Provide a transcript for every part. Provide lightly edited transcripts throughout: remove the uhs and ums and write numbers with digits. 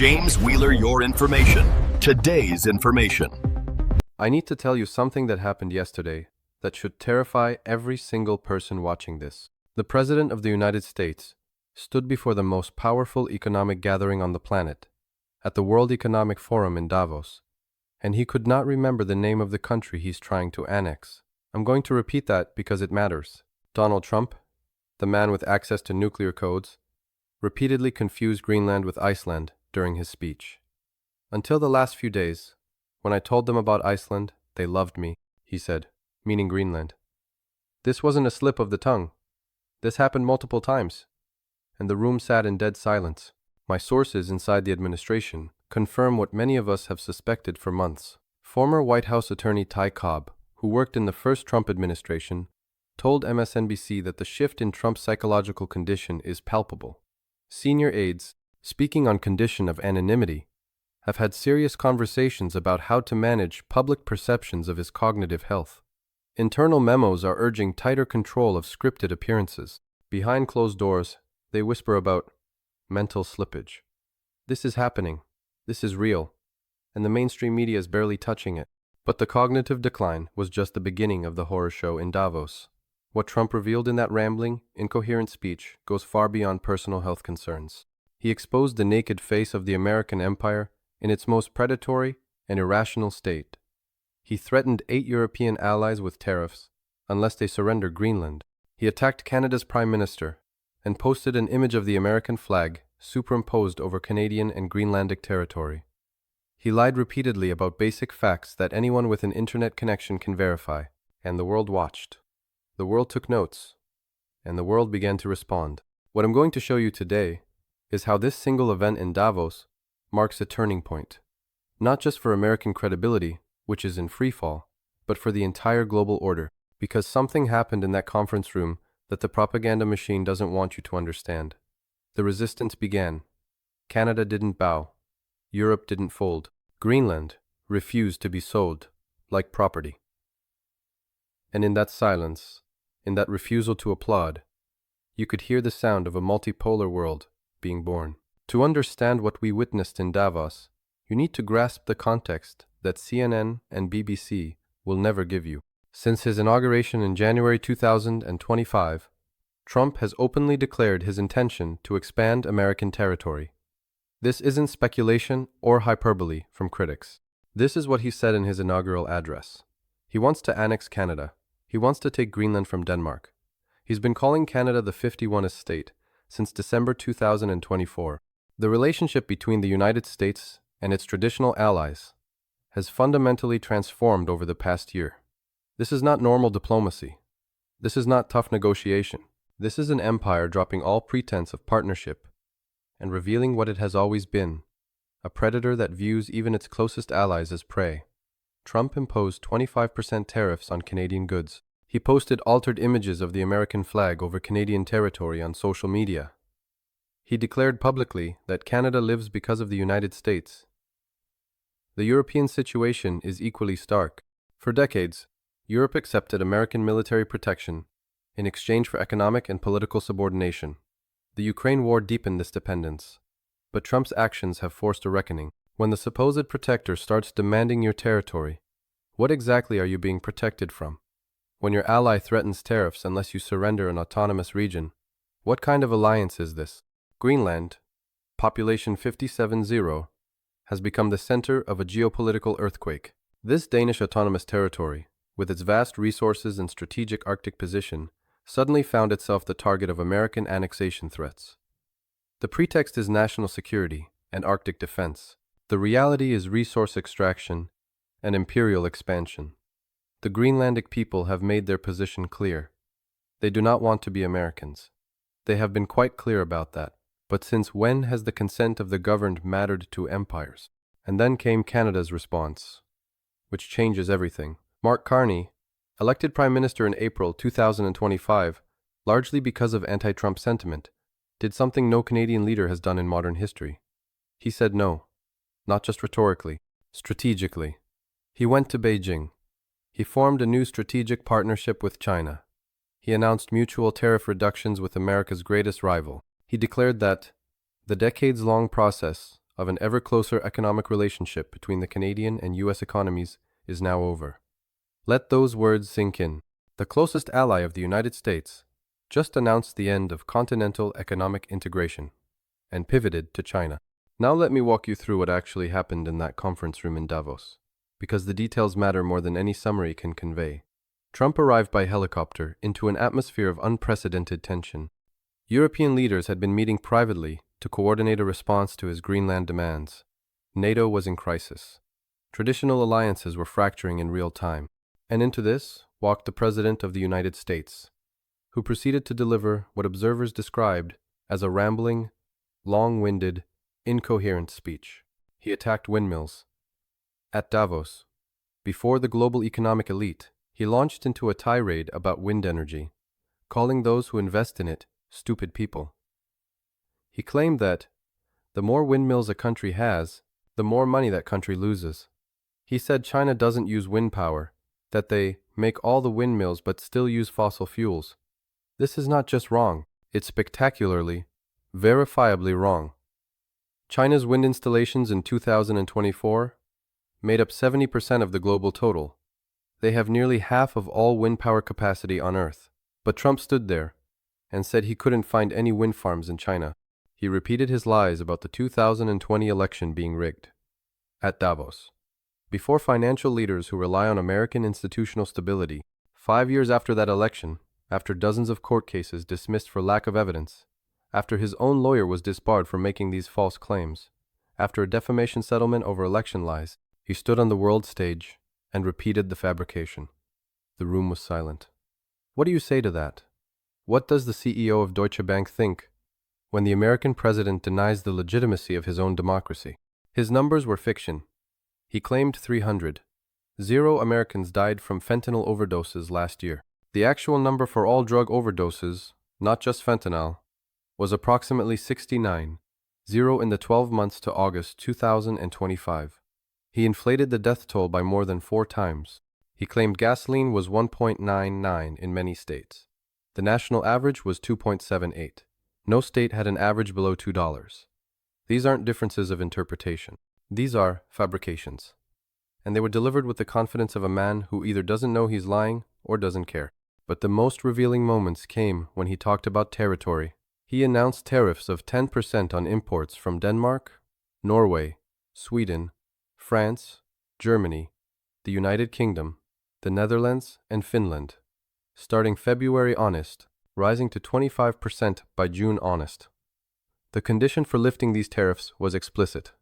James Wheeler, your information. Today's information. I need to tell you something that happened yesterday that should terrify every single person watching this. The President of the United States stood before the most powerful economic gathering on the planet, at the World Economic Forum in Davos, and he could not remember the name of the country he's trying to annex. I'm going to repeat that because it matters. Donald Trump, the man with access to nuclear codes, repeatedly confused Greenland with Iceland during his speech. Until the last few days, when I told them about Iceland, they loved me, he said, meaning Greenland. This wasn't a slip of the tongue. This happened multiple times, and the room sat in dead silence. My sources inside the administration confirm what many of us have suspected for months. Former White House attorney Ty Cobb, who worked in the first Trump administration, told MSNBC that the shift in Trump's psychological condition is palpable. Senior aides, speaking on condition of anonymity, have had serious conversations about how to manage public perceptions of his cognitive health. Internal memos are urging tighter control of scripted appearances. Behind closed doors, they whisper about mental slippage. This is happening. This is real. And the mainstream media is barely touching it. But the cognitive decline was just the beginning of the horror show in Davos. What Trump revealed in that rambling, incoherent speech goes far beyond personal health concerns. He exposed the naked face of the American empire in its most predatory and irrational state. He threatened 8 European allies with tariffs unless they surrender Greenland. He attacked Canada's Prime Minister and posted an image of the American flag superimposed over Canadian and Greenlandic territory. He lied repeatedly about basic facts that anyone with an internet connection can verify, and the world watched. The world took notes, and the world began to respond. What I'm going to show you today is how this single event in Davos marks a turning point, not just for American credibility, which is in freefall, but for the entire global order, because something happened in that conference room that the propaganda machine doesn't want you to understand. The resistance began. Canada didn't bow. Europe didn't fold. Greenland refused to be sold like property. And in that silence, in that refusal to applaud, you could hear the sound of a multipolar world being born. To understand what we witnessed in Davos, you need to grasp the context that CNN and BBC will never give you. Since his inauguration in January 2025, Trump has openly declared his intention to expand American territory. This isn't speculation or hyperbole from critics. This is what he said in his inaugural address. He wants to annex Canada. He wants to take Greenland from Denmark. He's been calling Canada the 51st state since December 2024. The relationship between the United States and its traditional allies has fundamentally transformed over the past year. This is not normal diplomacy. This is not tough negotiation. This is an empire dropping all pretense of partnership and revealing what it has always been, a predator that views even its closest allies as prey. Trump imposed 25% tariffs on Canadian goods. He posted altered images of the American flag over Canadian territory on social media. He declared publicly that Canada lives because of the United States. The European situation is equally stark. For decades, Europe accepted American military protection in exchange for economic and political subordination. The Ukraine war deepened this dependence, but Trump's actions have forced a reckoning. When the supposed protector starts demanding your territory, what exactly are you being protected from? When your ally threatens tariffs unless you surrender an autonomous region, what kind of alliance is this? Greenland, population 57-0, has become the center of a geopolitical earthquake. This Danish autonomous territory, with its vast resources and strategic Arctic position, suddenly found itself the target of American annexation threats. The pretext is national security and Arctic defense. The reality is resource extraction and imperial expansion. The Greenlandic people have made their position clear. They do not want to be Americans. They have been quite clear about that. But since when has the consent of the governed mattered to empires? And then came Canada's response, which changes everything. Mark Carney, elected Prime Minister in April 2025, largely because of anti-Trump sentiment, did something no Canadian leader has done in modern history. He said no, not just rhetorically, strategically. He went to Beijing. He formed a new strategic partnership with China. He announced mutual tariff reductions with America's greatest rival. He declared that the decades-long process of an ever closer economic relationship between the Canadian and U.S. economies is now over. Let those words sink in. The closest ally of the United States just announced the end of continental economic integration and pivoted to China. Now let me walk you through what actually happened in that conference room in Davos, because the details matter more than any summary can convey. Trump arrived by helicopter into an atmosphere of unprecedented tension. European leaders had been meeting privately to coordinate a response to his Greenland demands. NATO was in crisis. Traditional alliances were fracturing in real time. And into this walked the President of the United States, who proceeded to deliver what observers described as a rambling, long-winded, incoherent speech. He attacked windmills. At Davos, before the global economic elite, he launched into a tirade about wind energy, calling those who invest in it stupid people. He claimed that the more windmills a country has, the more money that country loses. He said China doesn't use wind power, that they make all the windmills but still use fossil fuels. This is not just wrong, it's spectacularly, verifiably wrong. China's wind installations in 2024 made up 70% of the global total. They have nearly half of all wind power capacity on Earth. But Trump stood there and said he couldn't find any wind farms in China. He repeated his lies about the 2020 election being rigged. At Davos, before financial leaders who rely on American institutional stability, 5 years after that election, after dozens of court cases dismissed for lack of evidence, after his own lawyer was disbarred for making these false claims, after a defamation settlement over election lies, he stood on the world stage and repeated the fabrication. The room was silent. What do you say to that? What does the CEO of Deutsche Bank think when the American president denies the legitimacy of his own democracy? His numbers were fiction. He claimed 300. 0 Americans died from fentanyl overdoses last year. The actual number for all drug overdoses, not just fentanyl, was approximately 69, 0 in the 12 months to August 2025. He inflated the death toll by more than 4 times. He claimed gasoline was 1.99 in many states. The national average was 2.78. No state had an average below $2. These aren't differences of interpretation. These are fabrications. And they were delivered with the confidence of a man who either doesn't know he's lying or doesn't care. But the most revealing moments came when he talked about territory. He announced tariffs of 10% on imports from Denmark, Norway, Sweden, France, Germany, the United Kingdom, the Netherlands, and Finland, starting February honest, rising to 25% by June honest. The condition for lifting these tariffs was explicit: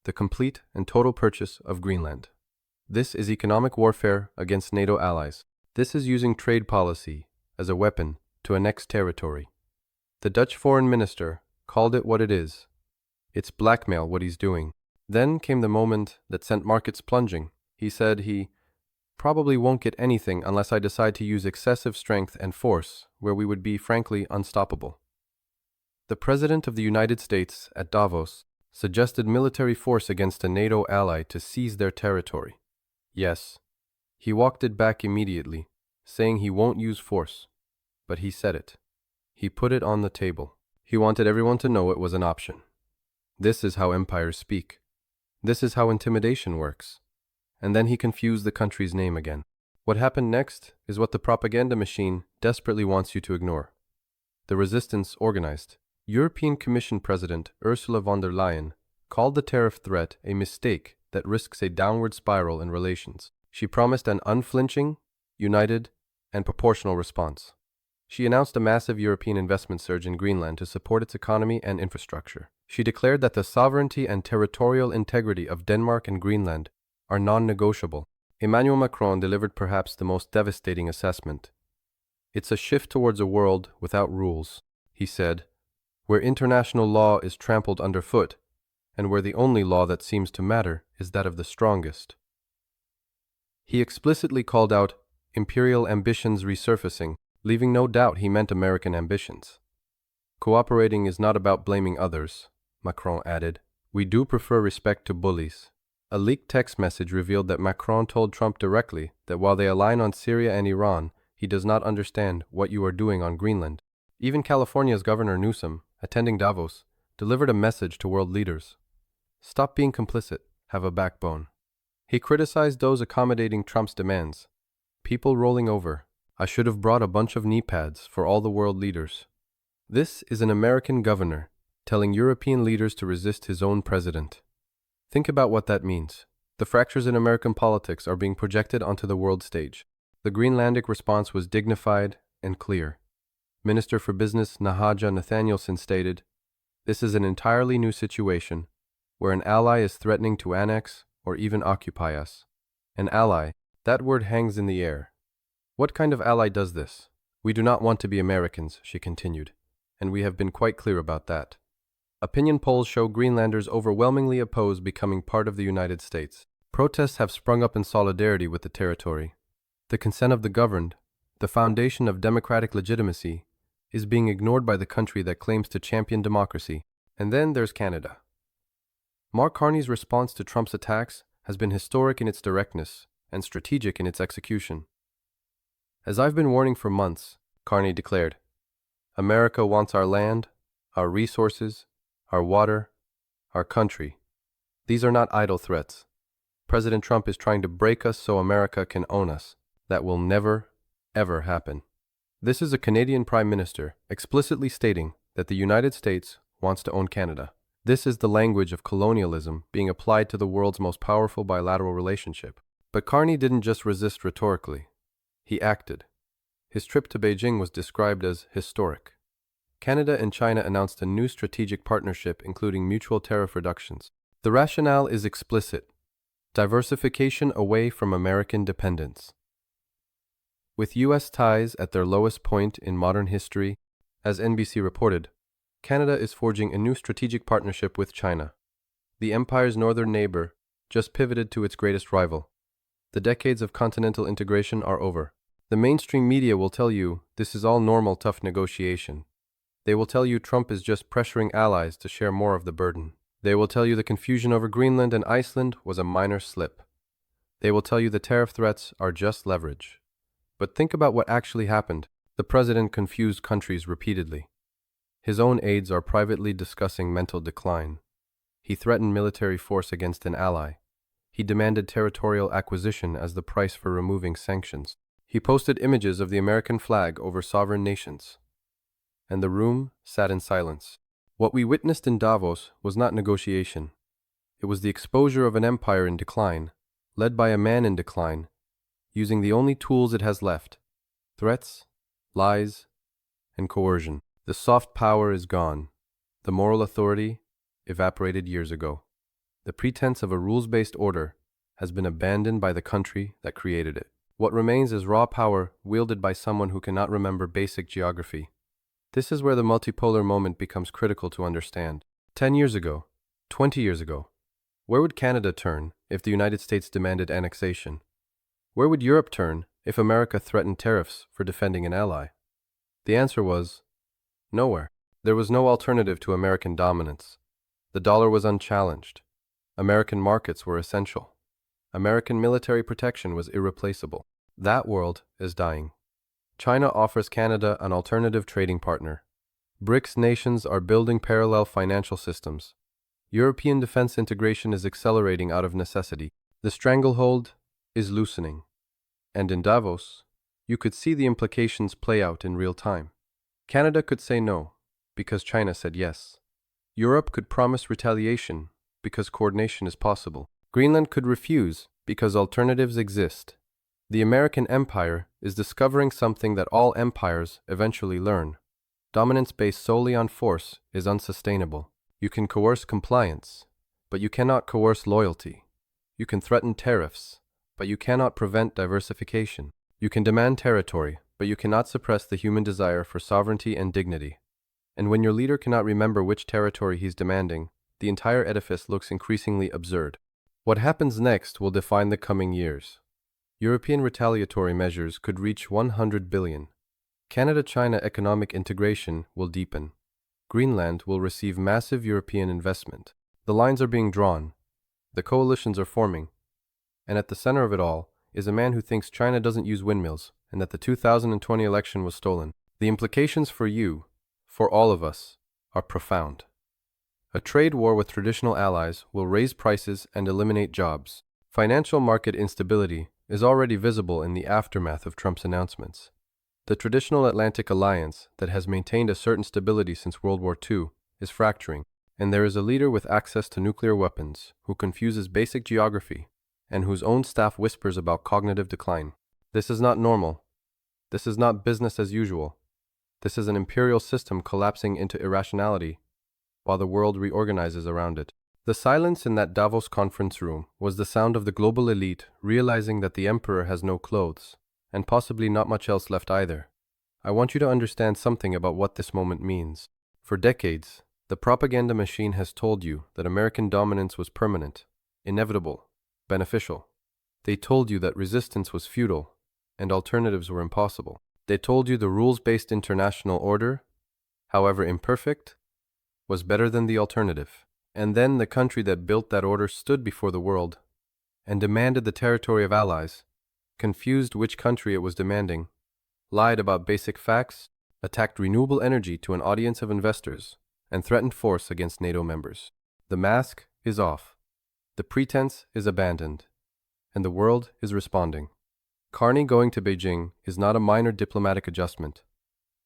the complete and total purchase of Greenland. This is economic warfare against NATO allies. This is using trade policy as a weapon to annex territory. The Dutch foreign minister called it what it is. It's blackmail what he's doing. Then came the moment that sent markets plunging. He said he probably won't get anything unless I decide to use excessive strength and force where we would be frankly unstoppable. The President of the United States at Davos suggested military force against a NATO ally to seize their territory. Yes, he walked it back immediately, saying he won't use force. But he said it. He put it on the table. He wanted everyone to know it was an option. This is how empires speak. This is how intimidation works. And then he confused the country's name again. What happened next is what the propaganda machine desperately wants you to ignore. The resistance organized. European Commission President Ursula von der Leyen called the tariff threat a mistake that risks a downward spiral in relations. She promised an unflinching, united, and proportional response. She announced a massive European investment surge in Greenland to support its economy and infrastructure. She declared that the sovereignty and territorial integrity of Denmark and Greenland are non-negotiable. Emmanuel Macron delivered perhaps the most devastating assessment. It's a shift towards a world without rules, he said, where international law is trampled underfoot, and where the only law that seems to matter is that of the strongest. He explicitly called out imperial ambitions resurfacing, leaving no doubt he meant American ambitions. Cooperating is not about blaming others, Macron added. We do prefer respect to bullies. A leaked text message revealed that Macron told Trump directly that while they align on Syria and Iran, he does not understand what you are doing on Greenland. Even California's Governor Newsom, attending Davos, delivered a message to world leaders, Stop being complicit. Have a backbone. He criticized those accommodating Trump's demands. People rolling over. I should have brought a bunch of knee pads for all the world leaders. This is an American governor telling European leaders to resist his own president. Think about what that means. The fractures in American politics are being projected onto the world stage. The Greenlandic response was dignified and clear. Minister for Business Nahaja Nathanielson stated, "This is an entirely new situation, where an ally is threatening to annex or even occupy us." An ally, that word hangs in the air. What kind of ally does this? We do not want to be Americans, she continued, and we have been quite clear about that. Opinion polls show Greenlanders overwhelmingly oppose becoming part of the United States. Protests have sprung up in solidarity with the territory. The consent of the governed, the foundation of democratic legitimacy, is being ignored by the country that claims to champion democracy. And then there's Canada. Mark Carney's response to Trump's attacks has been historic in its directness and strategic in its execution. As I've been warning for months, Carney declared, America wants our land, our resources, our water, our country. These are not idle threats. President Trump is trying to break us so America can own us. That will never, ever happen. This is a Canadian Prime Minister explicitly stating that the United States wants to own Canada. This is the language of colonialism being applied to the world's most powerful bilateral relationship. But Carney didn't just resist rhetorically. He acted. His trip to Beijing was described as historic. Canada and China announced a new strategic partnership including mutual tariff reductions. The rationale is explicit. Diversification away from American dependence. With U.S. ties at their lowest point in modern history, as NBC reported, Canada is forging a new strategic partnership with China. The empire's northern neighbor just pivoted to its greatest rival. The decades of continental integration are over. The mainstream media will tell you this is all normal tough negotiation. They will tell you Trump is just pressuring allies to share more of the burden. They will tell you the confusion over Greenland and Iceland was a minor slip. They will tell you the tariff threats are just leverage. But think about what actually happened. The president confused countries repeatedly. His own aides are privately discussing mental decline. He threatened military force against an ally. He demanded territorial acquisition as the price for removing sanctions. He posted images of the American flag over sovereign nations. And the room sat in silence. What we witnessed in Davos was not negotiation. It was the exposure of an empire in decline, led by a man in decline, using the only tools it has left: threats, lies, and coercion. The soft power is gone. The moral authority evaporated years ago. The pretense of a rules-based order has been abandoned by the country that created it. What remains is raw power wielded by someone who cannot remember basic geography. This is where the multipolar moment becomes critical to understand. 10 years ago, 20 years ago, where would Canada turn if the United States demanded annexation? Where would Europe turn if America threatened tariffs for defending an ally? The answer was nowhere. There was no alternative to American dominance. The dollar was unchallenged. American markets were essential. American military protection was irreplaceable. That world is dying. China offers Canada an alternative trading partner. BRICS nations are building parallel financial systems. European defense integration is accelerating out of necessity. The stranglehold is loosening. And in Davos, you could see the implications play out in real time. Canada could say no, because China said yes. Europe could promise retaliation, because coordination is possible. Greenland could refuse, because alternatives exist. The American empire is discovering something that all empires eventually learn. Dominance based solely on force is unsustainable. You can coerce compliance, but you cannot coerce loyalty. You can threaten tariffs, but you cannot prevent diversification. You can demand territory, but you cannot suppress the human desire for sovereignty and dignity. And when your leader cannot remember which territory he's demanding, the entire edifice looks increasingly absurd. What happens next will define the coming years. European retaliatory measures could reach 100 billion. Canada-China economic integration will deepen. Greenland will receive massive European investment. The lines are being drawn. The coalitions are forming. And at the center of it all is a man who thinks China doesn't use windmills and that the 2020 election was stolen. The implications for you, for all of us, are profound. A trade war with traditional allies will raise prices and eliminate jobs. Financial market instability is already visible in the aftermath of Trump's announcements. The traditional Atlantic alliance that has maintained a certain stability since World War II is fracturing, and there is a leader with access to nuclear weapons who confuses basic geography and whose own staff whispers about cognitive decline. This is not normal. This is not business as usual. This is an imperial system collapsing into irrationality while the world reorganizes around it. The silence in that Davos conference room was the sound of the global elite realizing that the emperor has no clothes, and possibly not much else left either. I want you to understand something about what this moment means. For decades, the propaganda machine has told you that American dominance was permanent, inevitable, beneficial. They told you that resistance was futile, and alternatives were impossible. They told you the rules-based international order, however imperfect, was better than the alternative. And then the country that built that order stood before the world and demanded the territory of allies, confused which country it was demanding, lied about basic facts, attacked renewable energy to an audience of investors, and threatened force against NATO members. The mask is off. The pretense is abandoned. And the world is responding. Carney going to Beijing is not a minor diplomatic adjustment.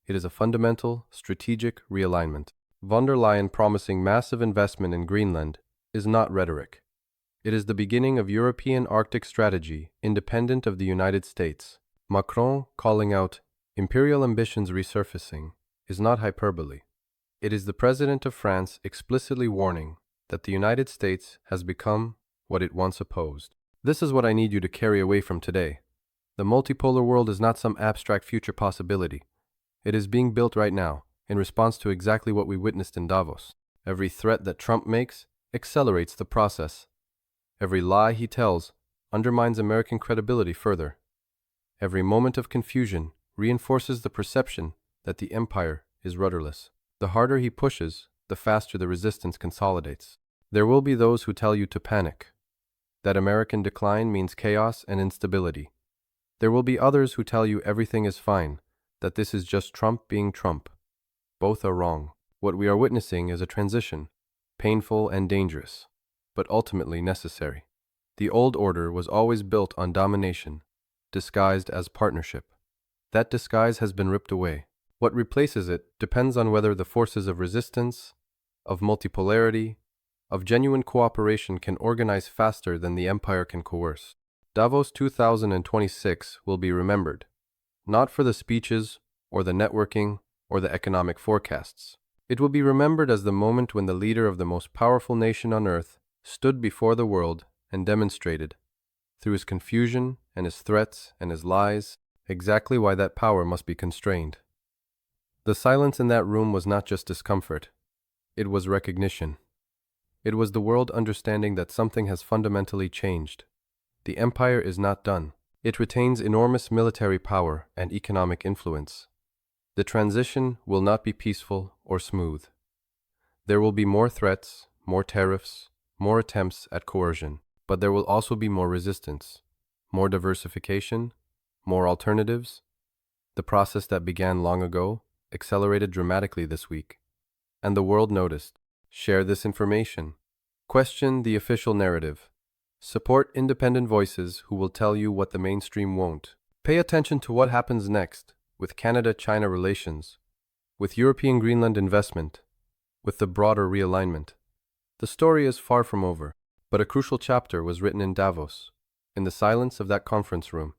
It is a fundamental, strategic realignment. Von der Leyen promising massive investment in Greenland is not rhetoric. It is the beginning of European Arctic strategy independent of the United States. Macron calling out imperial ambitions resurfacing is not hyperbole. It is the President of France explicitly warning that the United States has become what it once opposed. This is what I need you to carry away from today. The multipolar world is not some abstract future possibility. It is being built right now, in response to exactly what we witnessed in Davos. Every threat that Trump makes accelerates the process. Every lie he tells undermines American credibility further. Every moment of confusion reinforces the perception that the empire is rudderless. The harder he pushes, the faster the resistance consolidates. There will be those who tell you to panic, that American decline means chaos and instability. There will be others who tell you everything is fine, that this is just Trump being Trump. Both are wrong. What we are witnessing is a transition, painful and dangerous, but ultimately necessary. The old order was always built on domination, disguised as partnership. That disguise has been ripped away. What replaces it depends on whether the forces of resistance, of multipolarity, of genuine cooperation can organize faster than the empire can coerce. Davos 2026 will be remembered, not for the speeches or the networking or the economic forecasts. It will be remembered as the moment when the leader of the most powerful nation on earth stood before the world and demonstrated, through his confusion and his threats and his lies, exactly why that power must be constrained. The silence in that room was not just discomfort. It was recognition. It was the world understanding that something has fundamentally changed. The empire is not done. It retains enormous military power and economic influence. The transition will not be peaceful or smooth. There will be more threats, more tariffs, more attempts at coercion, but there will also be more resistance, more diversification, more alternatives. The process that began long ago accelerated dramatically this week, and the world noticed. Share this information. Question the official narrative. Support independent voices who will tell you what the mainstream won't. Pay attention to what happens next with Canada-China relations, with European Greenland investment, with the broader realignment. The story is far from over, but a crucial chapter was written in Davos, in the silence of that conference room,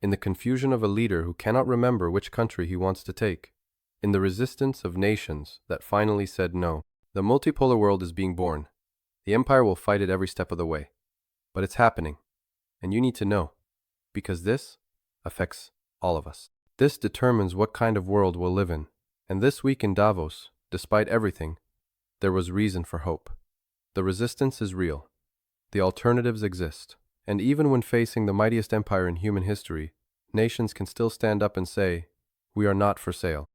in the confusion of a leader who cannot remember which country he wants to take, in the resistance of nations that finally said no. The multipolar world is being born. The empire will fight it every step of the way. But it's happening, and you need to know, because this affects all of us. This determines what kind of world we'll live in. And this week in Davos, despite everything, there was reason for hope. The resistance is real. The alternatives exist. And even when facing the mightiest empire in human history, nations can still stand up and say, "We are not for sale."